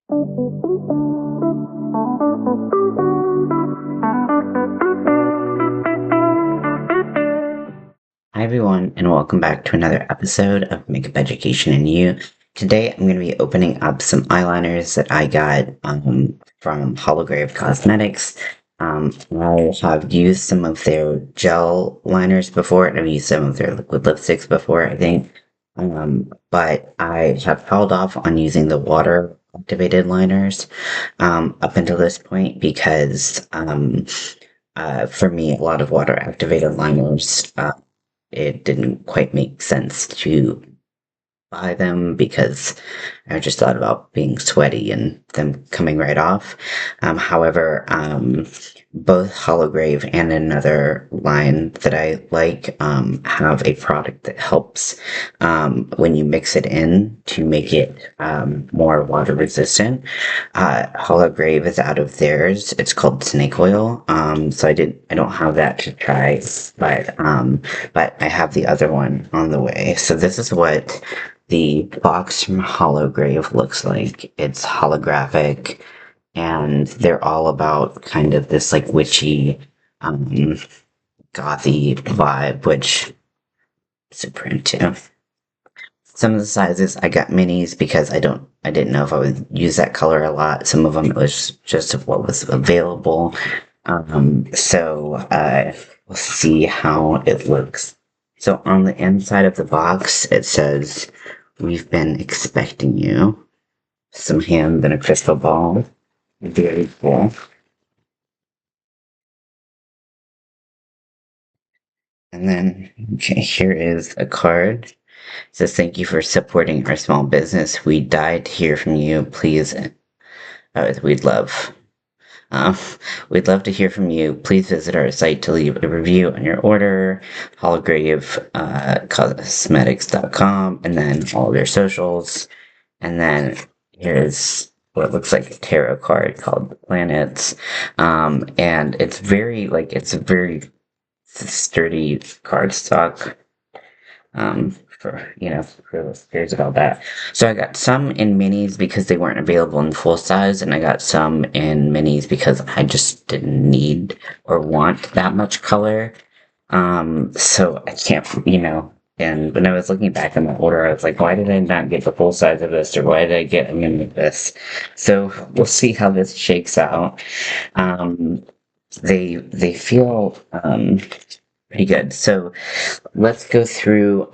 Hi everyone, and welcome back to another episode of Makeup Education and You. Today I'm going to be opening up some eyeliners that I got from HoloGrave Cosmetics. I have used some of their gel liners before, and I've used some of their liquid lipsticks before, I think. But I have held off on using the water activated liners up until this point because for me, a lot of water activated liners it didn't quite make sense to buy them because I just thought about being sweaty and them coming right off. However, both HoloGrave and another line that I like have a product that helps when you mix it in to make it more water resistant. HoloGrave is out of theirs. It's called snake oil. So I don't have that to try, but I have the other one on the way. So this is what the box from HoloGrave looks like. It's holographic, and they're all about kind of this like witchy, gothy vibe, which I'm super into. Some of the sizes I got minis because I didn't know if I would use that color a lot. Some of them it was just what was available. We'll see how it looks. So on the inside of the box, it says, "We've been expecting you." Some hands and a crystal ball. Very cool. And then, okay, here is a card. It says, "Thank you for supporting our small business. We died to hear from you. Please, we'd love Uh, we'd love to hear from you. Please visit our site to leave a review on your order, holograve cosmetics.com, and then all their socials. And then here's what looks like a tarot card called the Planets. And it's a very sturdy cardstock for cares about that. So I got some in minis because they weren't available in full size, and I got some in minis because I just didn't need or want that much color. So I can't, and when I was looking back on the order, I was like, why did I not get the full size of this, or why did I get a mini of this? So we'll see how this shakes out. They feel pretty good. So let's go through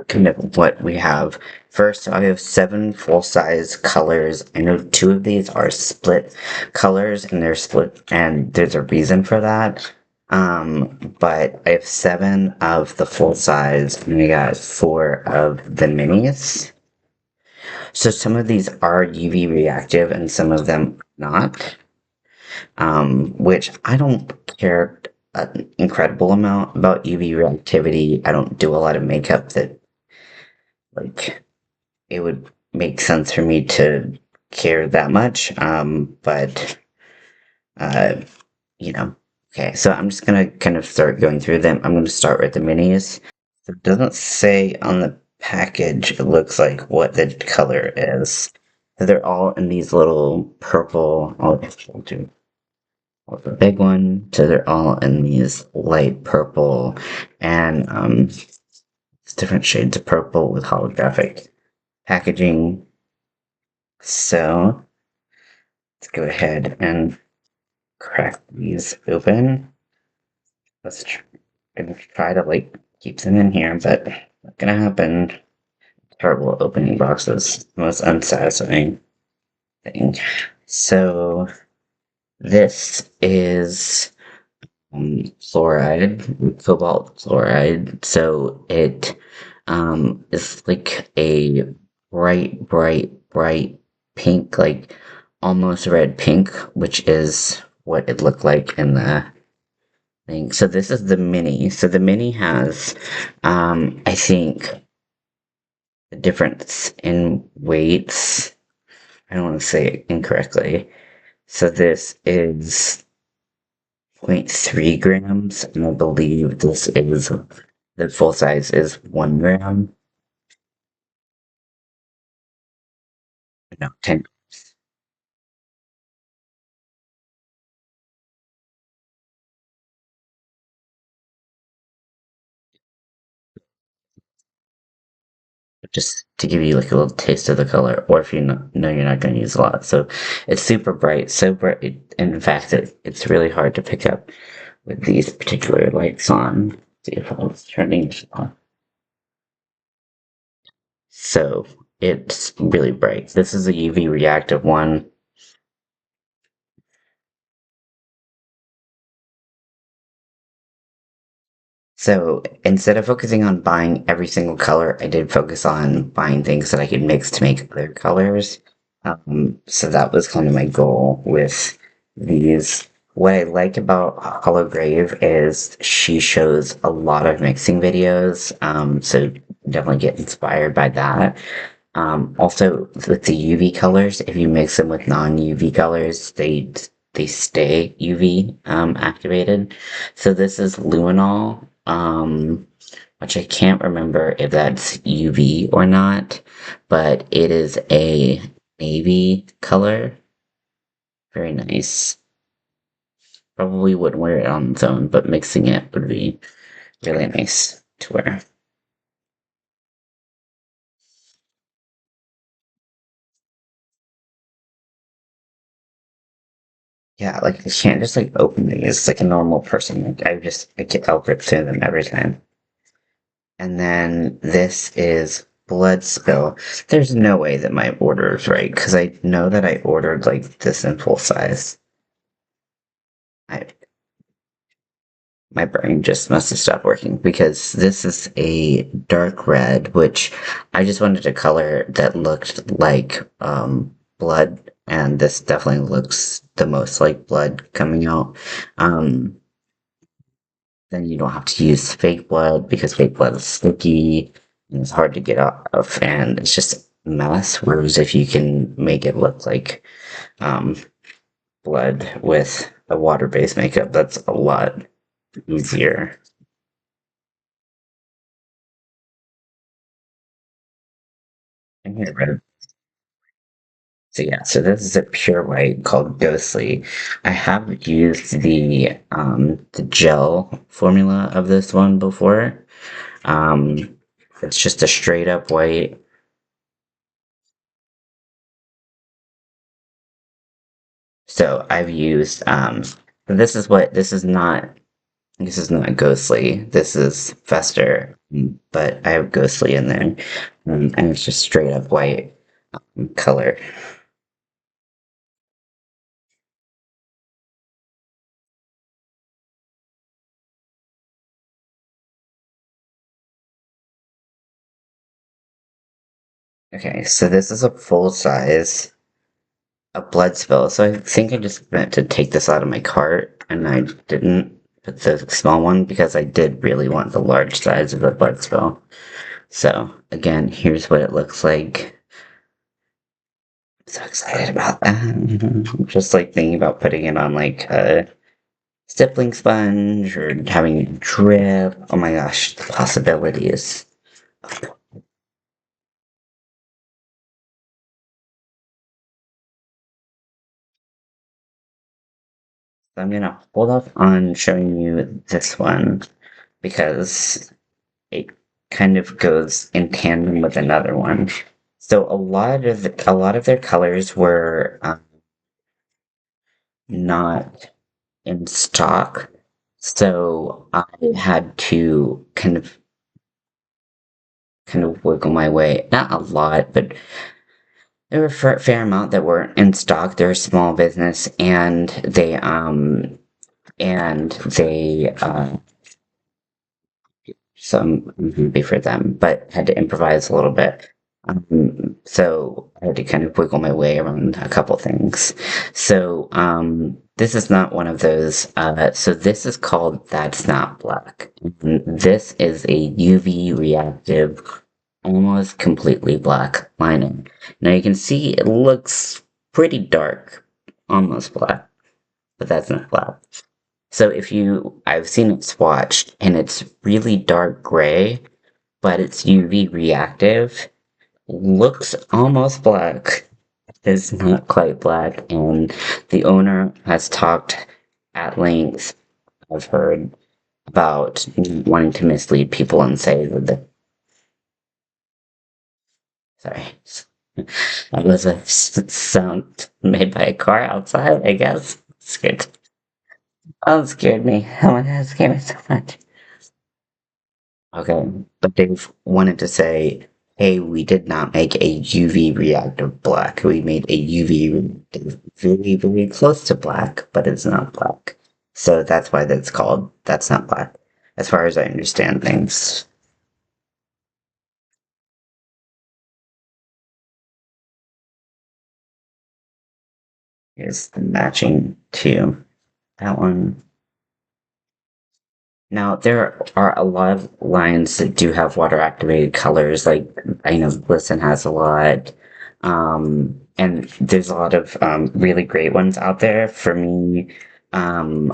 kind of what we have. First, I have 7 full-size colors. I know 2 of these are split colors, and they're split, and there's a reason for that. But I have 7 of the full size, and I got 4 of the minis. So some of these are UV reactive, and some of them not. Which I don't care an incredible amount about UV reactivity. I don't do a lot of makeup that like it would make sense for me to care that much. But okay, so I'm just gonna kind of start going through them. I'm gonna start with the minis. So it doesn't say on the package, it looks like what the color is. So they're all in these little purple, I'll do the big one. So they're all in these light purple and it's different shades of purple with holographic packaging. So let's go ahead and crack these open. Let's try to keep them in here, but not gonna happen. Terrible opening boxes, most unsatisfying thing. So this is fluoride, cobalt fluoride. So it is like a bright pink, like almost red pink, which is what it looked like in the thing. So this is the mini. So the mini has, I think, the difference in weights. I don't want to say it incorrectly. So this is 0.3 grams, and I believe this is the full size is 1 gram. 10. Just to give you like a little taste of the color, or if you know you're not going to use a lot. So it's super bright, so bright. In fact, it's really hard to pick up with these particular lights on. See if I was turning this on. So it's really bright. This is a UV reactive one. So instead of focusing on buying every single color, I did focus on buying things that I could mix to make other colors. So that was kind of my goal with these. What I like about HoloGrave is she shows a lot of mixing videos, so definitely get inspired by that. Also, with the UV colors, if you mix them with non-UV colors, they stay UV activated. So this is luminol, which I can't remember if that's UV or not, but it is a navy color. Very nice. Probably wouldn't wear it on its own, but mixing it would be really nice to wear. Yeah, like I can't just like open these like a normal person. Like I'll rip through them every time. And then this is Bloodspill. There's no way that my order is right because I know that I ordered like this in full size. I My brain just must have stopped working because this is a dark red, which I just wanted a color that looked like blood, and this definitely looks the most like blood coming out. Um, then you don't have to use fake blood because fake blood is sticky and it's hard to get out of, and it's just a mess. Whereas if you can make it look like um, blood with a water-based makeup, that's a lot easier. And get rid of. So yeah, so this is a pure white called Ghostly. I have used the gel formula of this one before. Um, it's just a straight up white. So I've used this is not Ghostly. This is Fester, but I have Ghostly in there, and it's just straight up white color. Okay, so this is a full size a Bloodspill. So I think I just meant to take this out of my cart, and I didn't put the small one because I did really want the large size of the Bloodspill. So again, here's what it looks like. I'm so excited about that. Just like thinking about putting it on like a stippling sponge or having it drip. Oh my gosh, the possibilities. So I'm gonna hold off on showing you this one because it kind of goes in tandem with another one. So a lot of their colors were not in stock, so I had to kind of wiggle my way. Not a lot, but there were a fair amount that weren't in stock. They're a small business, and they some movie for them, but had to improvise a little bit. So I had to kind of wiggle my way around a couple things. So this is not one of those. So this is called That's Not Black. This is a UV reactive, almost completely black liner. Now you can see it looks pretty dark, almost black, but that's not black. So I've seen it swatched, and it's really dark gray, but it's UV reactive. Looks almost black, is not quite black, and the owner has talked at length, I've heard, about wanting to mislead people and say that sorry, that was a sound made by a car outside, I guess. Scared. Oh, it scared me. Oh my god, it scared me so much. Okay, but they've wanted to say, hey, we did not make a UV reactive black. We made a UV reactive very, very close to black, but it's not black. So that's why that's called That's Not Black, as far as I understand things. Here's the matching to that one. Now, there are a lot of lines that do have water activated colors, like I know Glisten has a lot. And there's a lot of really great ones out there. For me, um,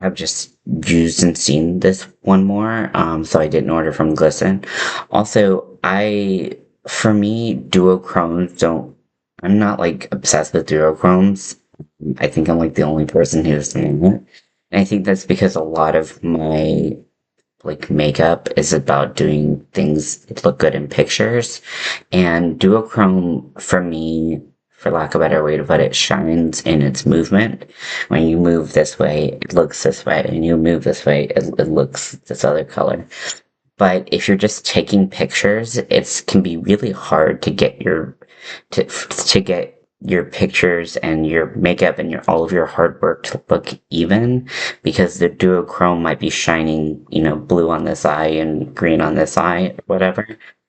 I've just used and seen this one more, so I didn't order from Glisten. Also, for me, duochromes don't, I'm not like obsessed with duochromes. I think I'm like the only person who's doing it. And I think that's because a lot of my like makeup is about doing things that look good in pictures. And duochrome for me, for lack of a better way to put it, shines in its movement. When you move this way, it looks this way, and you move this way, it looks this other color. But if you're just taking pictures, it can be really hard to get to get your pictures and your makeup and your all of your hard work to look even, because the duochrome might be shining, blue on this eye and green on this eye or whatever.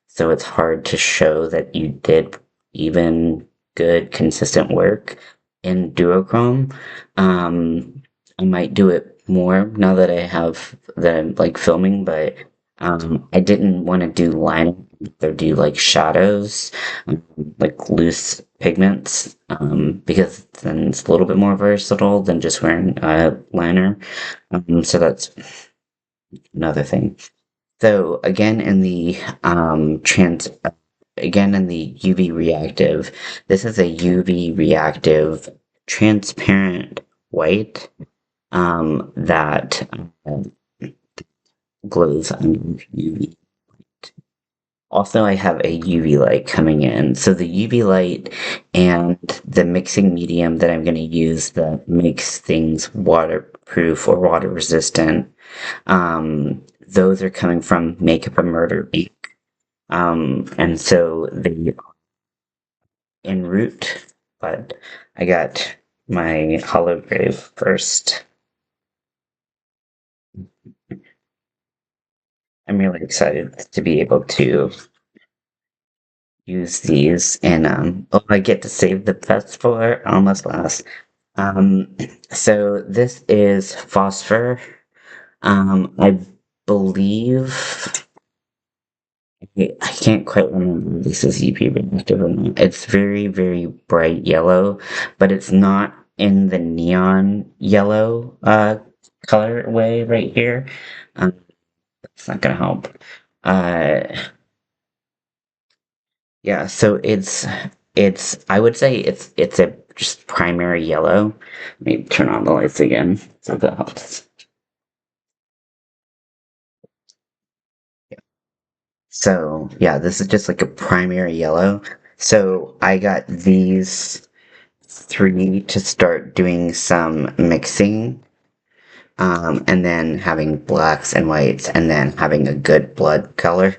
So it's hard to show that you did even good consistent work in duochrome. I might do it more now that I'm like filming, but I didn't want to do line or do like shadows, like loose pigments, because then it's a little bit more versatile than just wearing a liner. So that's another thing. So again in the UV reactive, this is a UV reactive transparent white that glows under UV. Also, I have a UV light coming in. So the UV light and the mixing medium that I'm going to use that makes things waterproof or water resistant, those are coming from Makeup and Murder Inc. And so they en route, but I got my HoloGrave first. I'm really excited to be able to use these, and I get to save the best for almost last. Um, so this is phosphor. I believe I can't quite remember if this is UV reactive or not. It's very, very bright yellow, but it's not in the neon yellow color way right here. It's not gonna help. Uh, Yeah, so it's I would say it's a just primary yellow. Let me turn on the lights again so that helps. So yeah, this is just like a primary yellow. So I got these three to start doing some mixing, and then having blacks and whites, and then having a good blood color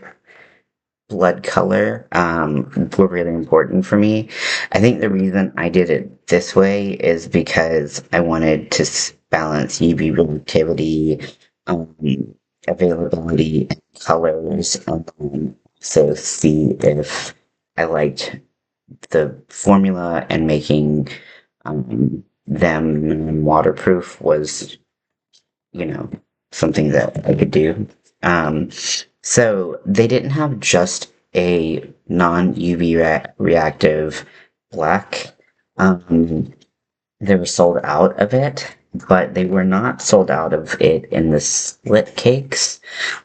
were really important for me. I think the reason I did it this way is because I wanted to balance UV relativity, um, availability, and colors, so see if I liked the formula, and making them non-waterproof was, you know, something that I could do. Um, so they didn't have just a non-UV reactive black. They were sold out of it, but they were not sold out of it in the split cakes.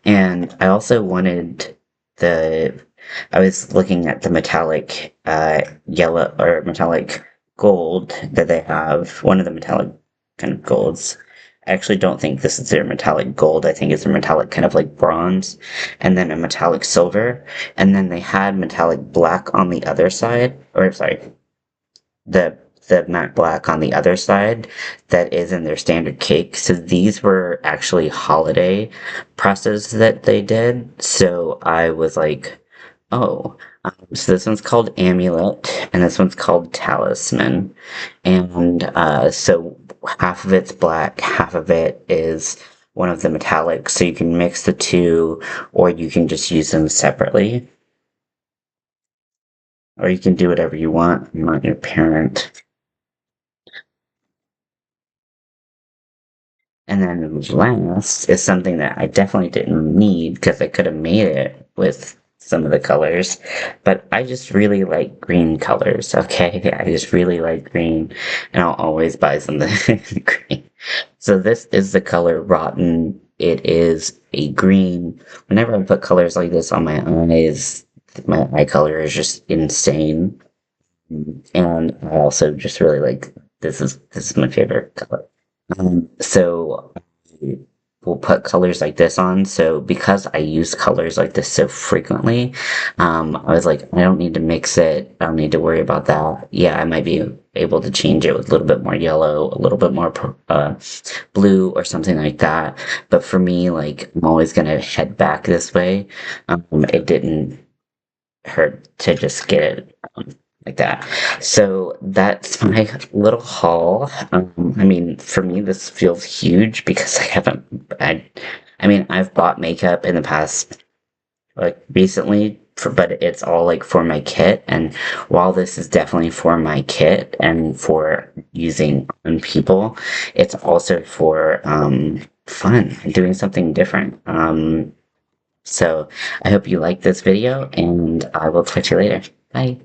And I also wanted the I was looking at the metallic yellow or metallic gold that they have. One of the metallic kind of golds. I actually don't think this is their metallic gold. I think it's a metallic kind of like bronze, and then a metallic silver, and then they had metallic black on the other side. Or sorry, the matte black on the other side that is in their standard cake. So these were actually holiday presses that they did. So I was like, oh, so this one's called Amulet, and this one's called Talisman. And so half of it's black, half of it is one of the metallics. So you can mix the two, or you can just use them separately. Or you can do whatever you want. I'm not your parent. And then last is something that I definitely didn't need because I could have made it with some of the colors, but I just really like green colors, okay? I just really like green, and I'll always buy something green. So this is the color Rotten. It is a green. Whenever I put colors like this on my eyes, my eye color is just insane. And I also just really like this is my favorite color. So we'll put colors like this on. So because I use colors like this so frequently, I was like, I don't need to mix it. I don't need to worry about that. Yeah, I might be able to change it with a little bit more yellow, a little bit more blue or something like that. But for me, like, I'm always gonna head back this way. It didn't hurt to just get it like that. So that's my little haul. I mean, for me, this feels huge because I haven't. I mean, I've bought makeup in the past, like recently, but it's all like for my kit. And while this is definitely for my kit and for using on people, it's also for fun and doing something different. So I hope you like this video, and I will talk to you later. Bye.